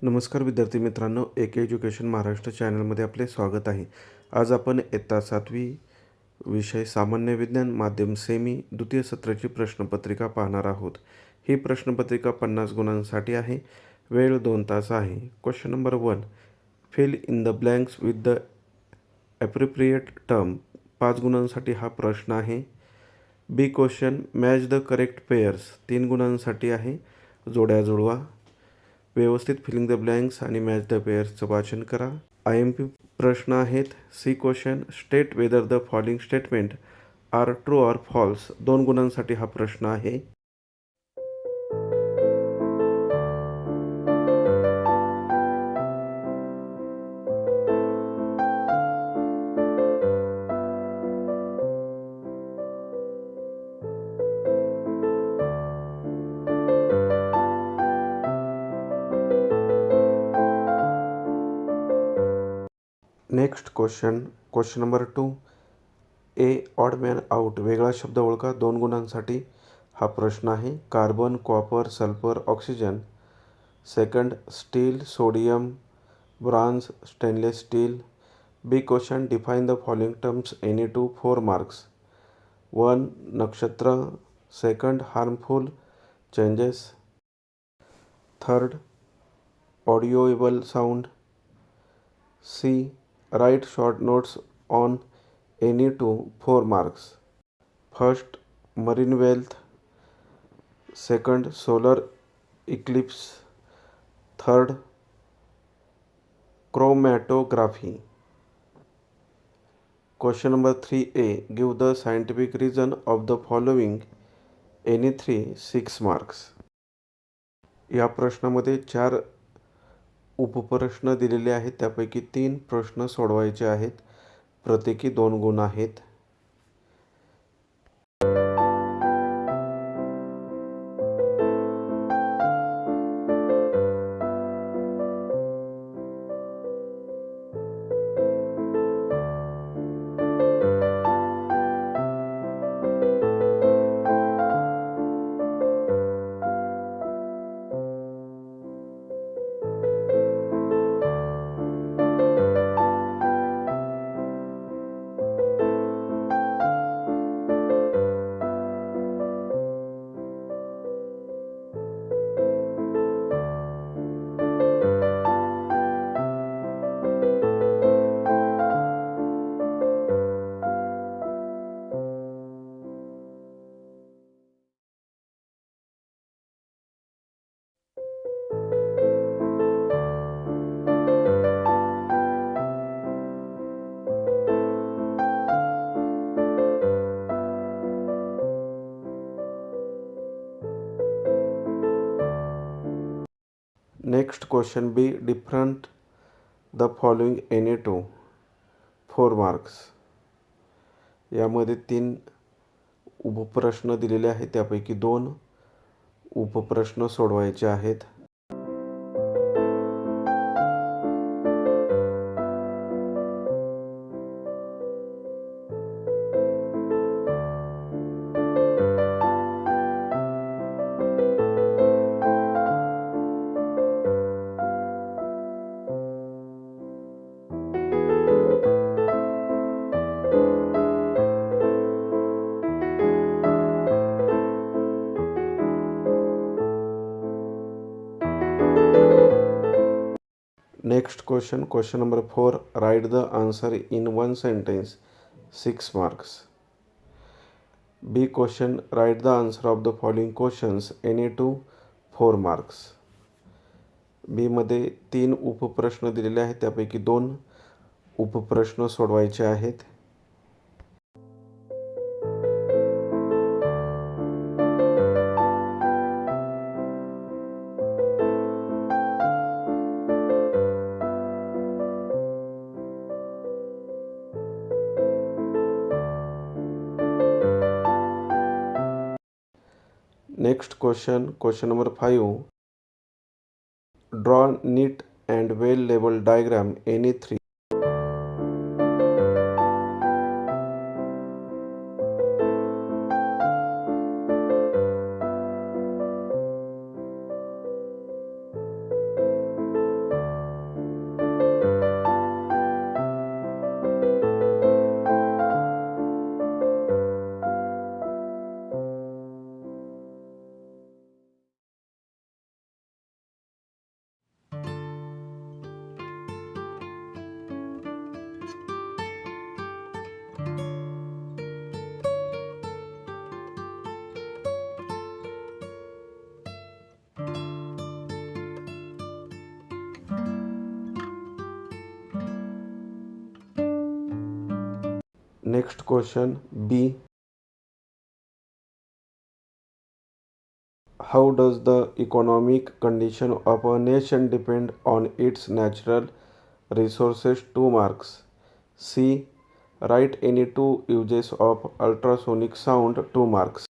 नमस्कार विद्यार्थी मित्रांनो, एक एज्युकेशन महाराष्ट्र चॅनलमध्ये आपले स्वागत आहे. आज आपण इयत्ता 7वी विषय सामान्य विज्ञान माध्यम सेमी द्वितीय सत्राची प्रश्नपत्रिका पाहणार आहोत. ही प्रश्नपत्रिका 50 गुणांसाठी आहे. वेळ 2 तास आहे. Question number 1, fill in the blanks with the appropriate term. 5 गुणांसाठी हा प्रश्न आहे. B question, match the correct pairs. 3 गुणांसाठी आहे. जोड्या जुळवा. व्यवस्थित फिलिंग द ब्लँक्स आणि मॅच द पेयर्सचं वाचन करा. IMP प्रश्न आहेत. C question, state whether the following statement are true or false. 2 गुणांसाठी हा प्रश्न आहे. Next question number 2, A odd man out. वेगळा शब्द ओळखा. 2 गुणांसाठी हा प्रश्न आहे. Carbon, copper, sulphur, oxygen. Second, steel, sodium, bronze, stainless steel. B question, define the following terms any two 4 marks. 1, नक्षत्र. Second, harmful changes. Third, audible sound. C, write short notes on any two 4 marks. First, marine wealth. Second, solar eclipse. Third, chromatography. Question number 3A, give the scientific reason of the following any 3 6 marks. या प्रश्नामध्ये 4 उपप्रश्न दिलेले आहेत. त्यापैकी 3 प्रश्न सोडवायचे आहेत. प्रत्येकी 2 गुण आहेत. Next question B, different the following any two 4 marks. यामध्ये 3 उपप्रश्न दिलेले आहेत. त्यापैकी 2 उपप्रश्न सोडवायचे आहेत. Next question number 4, write the answer in 1 sentence 6 marks. B question, write the answer of the following questions any two 4 marks. बीमध्ये 3 उपप्रश्न दिलेले आहेत. त्यापैकी 2 उपप्रश्न सोडवायचे आहेत. Next question number 5, draw neat and well labelled diagram any 3. Next question B. How does the economic condition of a nation depend on its natural resources? 2 marks. C. Write any two uses of ultrasonic sound. 2 marks.